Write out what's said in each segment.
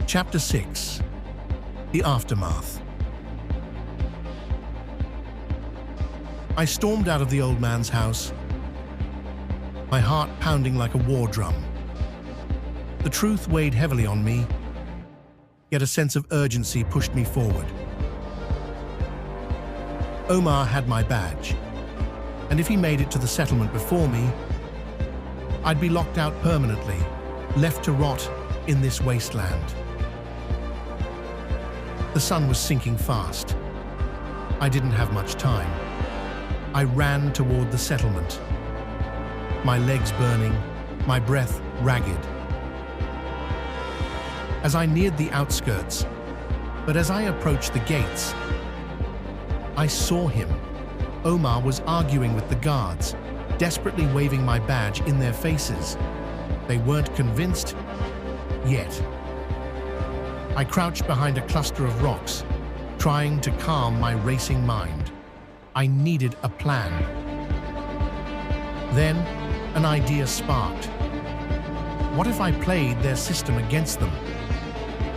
Chapter 6. The Aftermath. I stormed out of the old man's house, my heart pounding like a war drum. The truth weighed heavily on me, yet a sense of urgency pushed me forward. Omar had my badge, and if he made it to the settlement before me, I'd be locked out permanently, left to rot in this wasteland. The sun was sinking fast. I didn't have much time. I ran toward the settlement, my legs burning, my breath ragged. As I neared the outskirts, but as I approached the gates, I saw him. Omar was arguing with the guards, desperately waving my badge in their faces. They weren't convinced yet. I crouched behind a cluster of rocks, trying to calm my racing mind. I needed a plan. Then, an idea sparked. What if I played their system against them?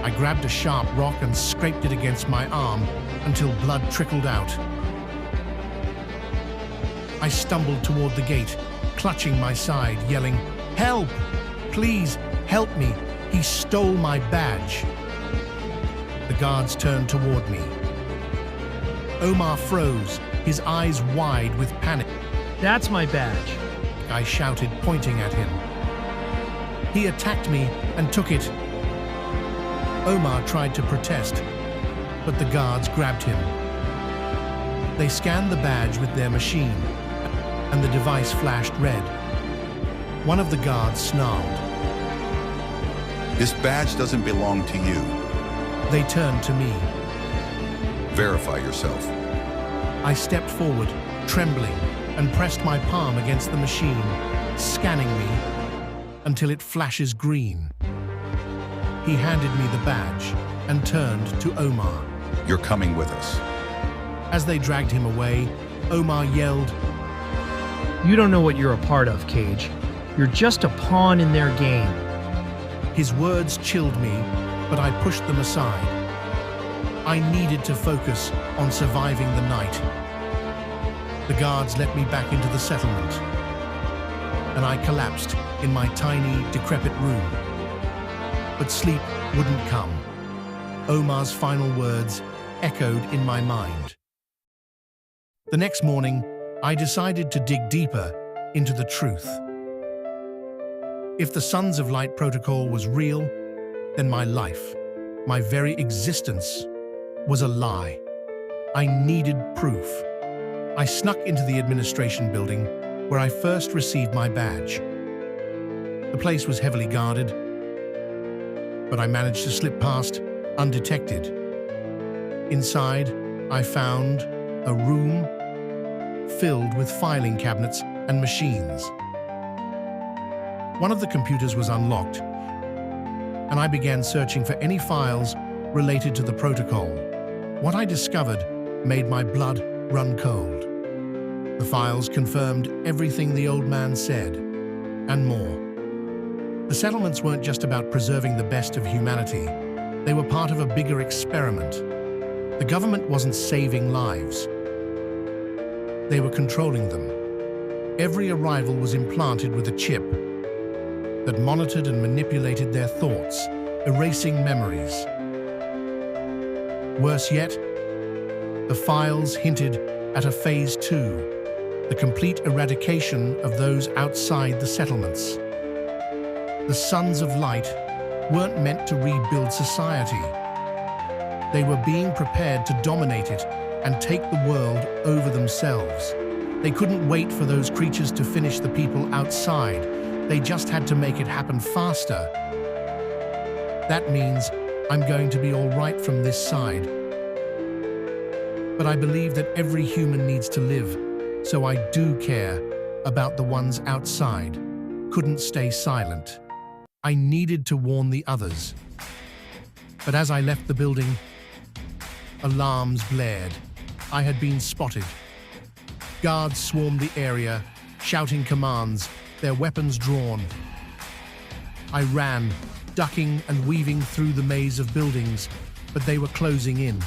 I grabbed a sharp rock and scraped it against my arm until blood trickled out. I stumbled toward the gate, clutching my side, yelling, "Help! Please, help me! He stole my badge!" The guards turned toward me. Omar froze, his eyes wide with panic. "That's my badge," I shouted, pointing at him. He attacked me and took it. Omar tried to protest, but the guards grabbed him. They scanned the badge with their machine, and the device flashed red. One of the guards snarled. "This badge doesn't belong to you. They turned to me. Verify yourself." I stepped forward, trembling, and pressed my palm against the machine, scanning me until it flashes green. He handed me the badge and turned to Omar. "You're coming with us." As they dragged him away, Omar yelled, "You don't know what you're a part of, Cage. You're just a pawn in their game." His words chilled me, but I pushed them aside. I needed to focus on surviving the night. The guards let me back into the settlement, and I collapsed in my tiny, decrepit room. But sleep wouldn't come. Omar's final words echoed in my mind. The next morning, I decided to dig deeper into the truth. If the Sons of Light protocol was real, then my life, my very existence, was a lie. I needed proof. I snuck into the administration building where I first received my badge. The place was heavily guarded, but I managed to slip past undetected. Inside, I found a room filled with filing cabinets and machines. One of the computers was unlocked, and I began searching for any files related to the protocol. What I discovered made my blood run cold. The files confirmed everything the old man said, and more. The settlements weren't just about preserving the best of humanity. They were part of a bigger experiment. The government wasn't saving lives. They were controlling them. Every arrival was implanted with a chip that monitored and manipulated their thoughts, erasing memories. Worse yet, the files hinted at a phase 2, the complete eradication of those outside the settlements. The Sons of Light weren't meant to rebuild society. They were being prepared to dominate it and take the world over themselves. They couldn't wait for those creatures to finish the people outside. They just had to make it happen faster. That means I'm going to be all right from this side. But I believe that every human needs to live, so I do care about the ones outside. Couldn't stay silent. I needed to warn the others. But as I left the building, alarms blared. I had been spotted. Guards swarmed the area, shouting commands, their weapons drawn. I ran, ducking and weaving through the maze of buildings, but they were closing in.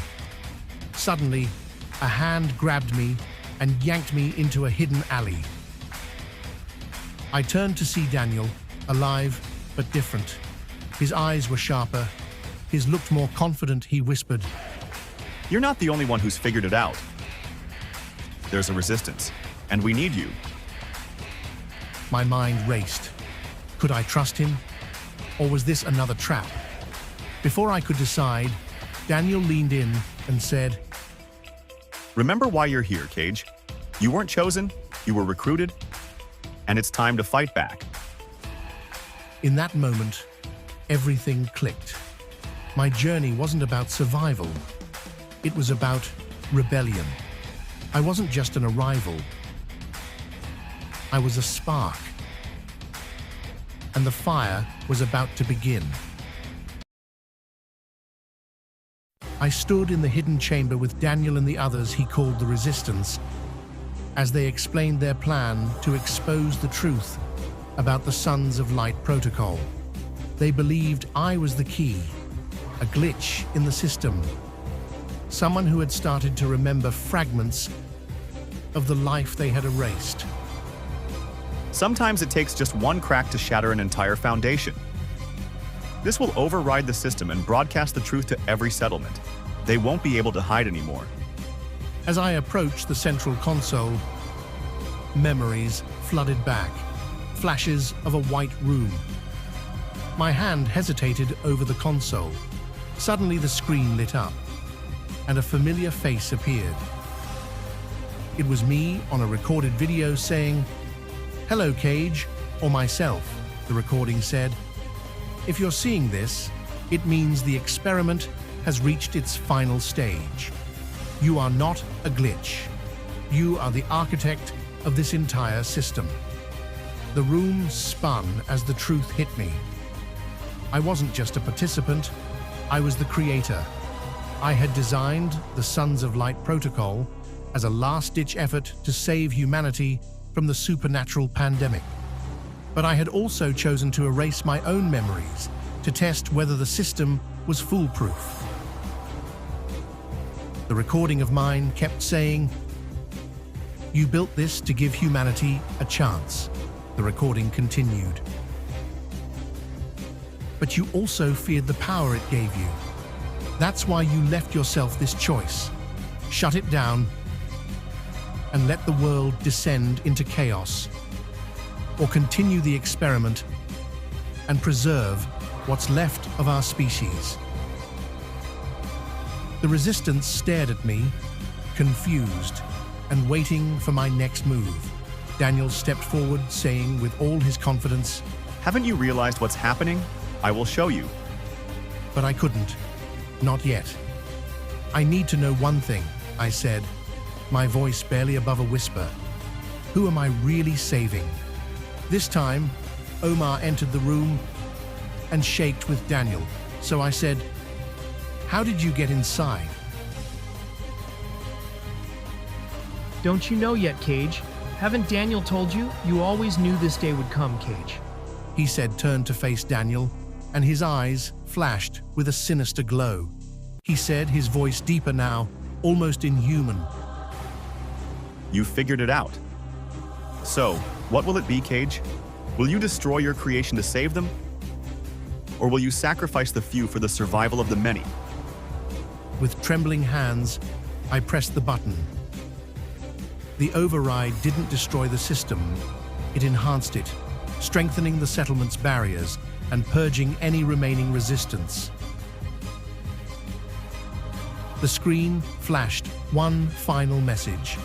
Suddenly, a hand grabbed me and yanked me into a hidden alley. I turned to see Daniel, alive but different. His eyes were sharper. His looked more confident. He whispered, "You're not the only one who's figured it out. There's a resistance, and we need you." My mind raced. Could I trust him? Or was this another trap? Before I could decide, Daniel leaned in and said, "Remember why you're here, Cage. You weren't chosen, you were recruited, and it's time to fight back." In that moment, everything clicked. My journey wasn't about survival. It was about rebellion. I wasn't just an arrival. I was a spark. And the fire was about to begin. I stood in the hidden chamber with Daniel and the others he called the Resistance, as they explained their plan to expose the truth about the Sons of Light protocol. They believed I was the key, a glitch in the system, someone who had started to remember fragments of the life they had erased. Sometimes it takes just one crack to shatter an entire foundation. This will override the system and broadcast the truth to every settlement. They won't be able to hide anymore. As I approached the central console, memories flooded back, flashes of a white room. My hand hesitated over the console. Suddenly the screen lit up, and a familiar face appeared. It was me on a recorded video saying, "Hello, Cage," or myself, the recording said. "If you're seeing this, it means the experiment has reached its final stage. You are not a glitch. You are the architect of this entire system." The room spun as the truth hit me. I wasn't just a participant, I was the creator. I had designed the Sons of Light protocol as a last-ditch effort to save humanity from the supernatural pandemic. But I had also chosen to erase my own memories to test whether the system was foolproof. The recording of mine kept saying, "You built this to give humanity a chance." The recording continued. "But you also feared the power it gave you. That's why you left yourself this choice. Shut it down and let the world descend into chaos, or continue the experiment and preserve what's left of our species." The Resistance stared at me, confused and waiting for my next move. Daniel stepped forward, saying with all his confidence, "Haven't you realized what's happening? I will show you." but I couldn't. Not yet. "I need to know one thing," I said, my voice barely above a whisper. "Who am I really saving?" This time, Omar entered the room and shaked with Daniel, so I said, "How did you get inside?" Don't you know yet, Cage? Haven't Daniel told you? You always knew this day would come, Cage. He said, turned to face Daniel, and his eyes flashed with a sinister glow. He said, his voice deeper now, almost inhuman. "You figured it out. So, what will it be, Cage? Will you destroy your creation to save them? Or will you sacrifice the few for the survival of the many?" With trembling hands, I pressed the button. The override didn't destroy the system, it enhanced it, strengthening the settlement's barriers and purging any remaining resistance. The screen flashed one final message.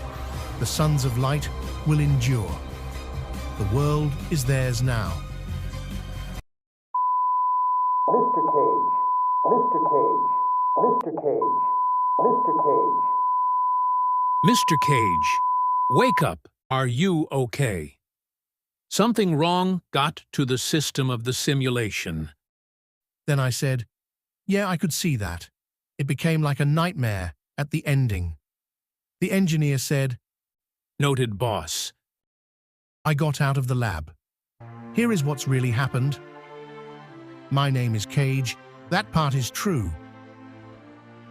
The Sons of Light will endure. The world is theirs now. Mr. Cage, Mr. Cage, Mr. Cage, Mr. Cage. Mr. Cage, wake up. Are you okay? Something wrong got to the system of the simulation. Then I said, "Yeah, I could see that." It became like a nightmare at the ending. The engineer said, Noted, boss. I got out of the lab. "Here is what's really happened." My name is Cage. That part is true.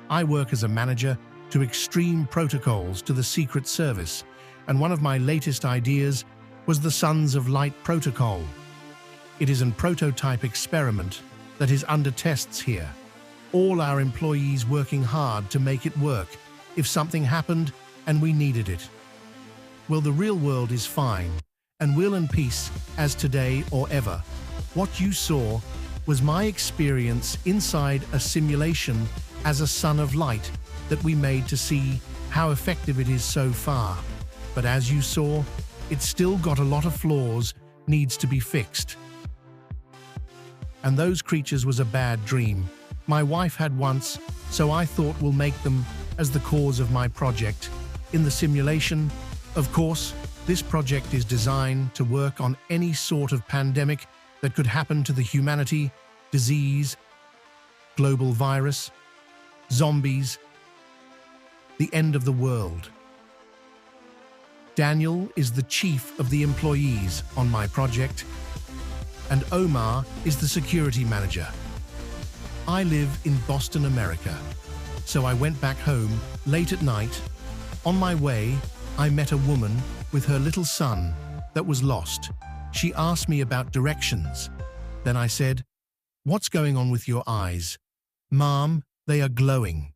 I work as a manager to extreme protocols to the Secret Service, and one of my latest ideas was the Sons of Light protocol. It is a prototype experiment that is under tests here. All our employees working hard to make it work if something happened and we needed it. Well, the real world is fine and will in peace as today or ever. What you saw was my experience inside a simulation as a son of light that we made to see how effective it is so far. But as you saw, it's still got a lot of flaws, needs to be fixed. And those creatures was a bad dream. My wife had once, so I thought we'll make them as the cause of my project. In the simulation, of course, this project is designed to work on any sort of pandemic that could happen to the humanity, disease, global virus, zombies, the end of the world. Daniel is the chief of the employees on my project, and Omar is the security manager. I live in Boston, America, so I went back home late at night. On my way, I met a woman with her little son that was lost. She asked me about directions. Then I said, "What's going on with your eyes?" "Mom, they are glowing."